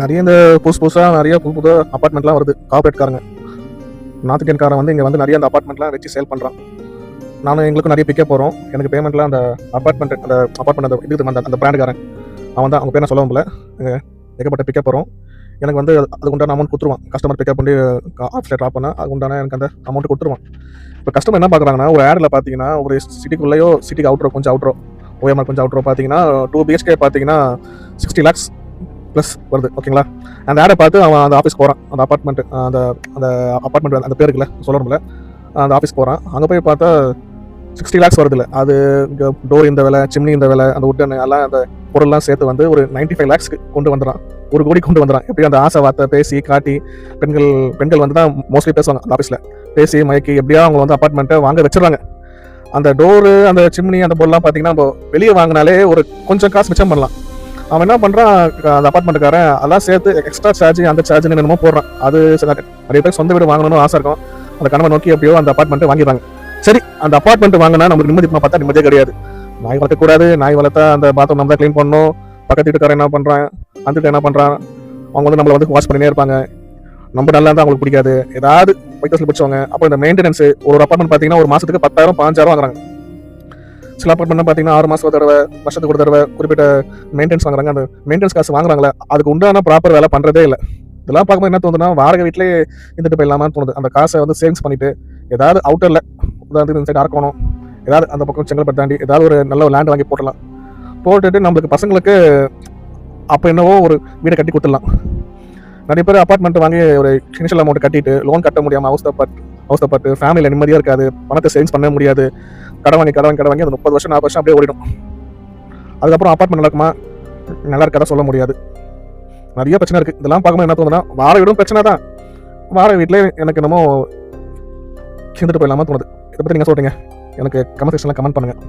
நிறைய இந்த புதுசாக நிறைய புது அப்பார்ட்மெண்ட்லாம் வருது. கார்பரேட்காரங்க நார்த் இந்தியன்காரன் வந்து இங்கே வந்து நிறைய அந்த அப்பார்ட்மெண்ட்லாம் வச்சு சேல் பண்ணுறான். நானும் எங்களுக்கும் நிறைய பிக்கே போகிறோம். எனக்கு பேமெண்ட்லாம் அந்த அப்பார்ட்மெண்ட் அந்த இதுக்கு அந்த பிராண்டுக்காரன் அவன் தான், அவங்க பேர் நான் சொல்ல முடியல. ஏகப்பட்ட பிக்கப் போகிறோம். எனக்கு வந்து அதுக்கு உண்டான அமௌண்ட் கொடுத்துருவான். கஸ்டமர் பிக்கப் பண்ணி ஆஃபீஸில் ட்ராப் பண்ணால் அதுக்கு உண்டான எனக்கு அந்த அமௌண்ட் கொடுத்துருவான். இப்போ கஸ்டமர் என்ன பார்க்குறாங்கன்னா, ஒரு ஆடில் பார்த்தீங்கன்னா ஒரு சிட்டிக்குள்ளேயோ சிட்டிக்கு அவுட்ரோ கொஞ்சம் அவுட்ரோ ஓஎம்ஆர் கொஞ்சம் அவுட்ரோ பார்த்தீங்கன்னா 2 BHK பார்த்தீங்கன்னா 60 lakhs ப்ளஸ் வருது. ஓகேங்களா? அந்த ஆடை பார்த்து அவன் அந்த ஆஃபீஸ் போகிறான். அந்த அப்பார்ட்மெண்ட் அந்த அப்பார்ட்மெண்ட் அந்த பேருக்குல சொல்லணும்ல, அந்த ஆஃபீஸ் போகிறான். அங்கே போய் பார்த்தா 60 lakhs வருது. இல்லை அது இங்கே டோர் இந்த விலை, சிம்னி இந்த விலை, அந்த உட்டன் எல்லாம் அந்த பொருள்லாம் சேர்த்து வந்து ஒரு 95 lakhsக்கு கொண்டு வந்துடுறான். 1 கோடி கொண்டு வந்துடுறான். எப்படி அந்த ஆசை வார்த்தை பேசி காட்டி பெண்கள் வந்து தான் மோஸ்ட்லி பேசுவாங்க அந்த ஆஃபீஸில். பேசி மயக்கி எப்படியா அவங்க வந்து அப்பார்ட்மெண்ட்டை வாங்க வச்சிடறாங்க. அந்த டோரு அந்த சிம்னி அந்த பொருள்லாம் பார்த்தீங்கன்னா நம்ம வெளியே வாங்கினாலே ஒரு கொஞ்சம் காசு மிச்சம் பண்ணலாம். அவன் என்ன பண்ணுறான், அந்த அப்பார்ட்மெண்ட்டுக்காரன் அதெல்லாம் சேர்த்து எக்ஸ்ட்ரா சார்ஜ் அந்த சார்ஜ்னு என்னமோ போடுறான். அது நிறைய பேர் சொந்த வீடு வாங்கணும்னு ஆசை இருக்கும். அந்த கனவை நோக்கி எப்படியோ அந்த அப்பார்ட்மெண்ட்டை வாங்கிடுறாங்க. சரி, அந்த அப்பார்ட்மெண்ட் வாங்கினா நமக்கு நிம்மதி பார்த்தா நிம்மதியே கிடையாது. நாய் வளர்க்கக்கூடாது, நாய் வளர்த்தா அந்த பாத்ரூம் நம்ம தான் க்ளீன் பண்ணணும். பக்கத்து வீட்டுக்காரன் என்ன பண்ணுறான், அந்த வீட்டு என்ன பண்ணுறான், அவங்க வந்து நம்மளை வந்து வாஷ் பண்ணினே இருப்பாங்க. நம்ம நல்லா இருந்தால் அவங்களுக்கு பிடிக்காது, ஏதாவது வைக்கஸில் பிடிச்சவங்க. அப்போ இந்த மெயின்டெனன்ஸ் ஒரு அப்பார்ட்மெண்ட் பார்த்தீங்கன்னா ஒரு மாதத்துக்கு 10,000 15,000 வாங்குறாங்க. சில அப்பார்ட்மெண்ட் பார்த்தீங்கன்னா 6 மாதம் ஒரு தடவை, வருஷத்துக்கு ஒரு தடவை குறிப்பிட்ட மெயின்டெனன்ஸ் வாங்குறாங்க. அந்த மெயின்டெனன்ஸ் காசு வாங்குறாங்களே, அதுக்கு உண்டான ப்ராப்பர் வேலை பண்ணுறதே இல்லை. இதெல்லாம் பார்க்கும்போது என்ன தோணுதுன்னா, வாடகை வீட்டிலே இருந்துட்டு போயிடலாமான்னு தோணுது. அந்த காசை வந்து சேவிங்ஸ் பண்ணிட்டு ஏதாவது அவுட்டரில், உதாரணத்துக்கு இந்த சைடு அரக்கணும், ஏதாவது அந்த பக்கம் செங்கல்பட்டு தாண்டி ஏதாவது ஒரு நல்ல லேண்ட் வாங்கி போட்டுட்டு நம்மளுக்கு பசங்களுக்கு அப்போ என்னவோ ஒரு வீடை கட்டி கொடுத்துடலாம். நிறைய பேர் அப்பார்ட்மெண்ட் வாங்கி ஒரு இனிஷியல் அமௌண்ட் கட்டிட்டு லோன் கட்ட முடியாமல் அவஸ்தப்பட்டு ஃபேமிலியில் நிம்மதியாக இருக்காது, பணத்தை சேவிங்ஸ் பண்ண முடியாது, கடன் வாங்கி அது 30 வருஷம் 40 வருஷம் அப்படியே ஓடிடும். அதுக்கப்புறம் அப்பார்ட்மெண்ட் நல்லா இருக்கா சொல்ல முடியாது. நிறைய பிரச்சனை இருக்குது. இதெல்லாம் பார்க்கும்போது என்ன தோணுதுன்னா, வாடகை வீடும் பிரச்சனை தான், வாடகை வீட்டிலே எனக்கு என்னமோ இருந்துட்டு போயிடலாமா தோணுது. இதை பற்றி நீங்கள் சொல்கிறீங்க, எனக்கு கமெண்ட் செக்ஷனில் கமெண்ட் பண்ணுங்கள்.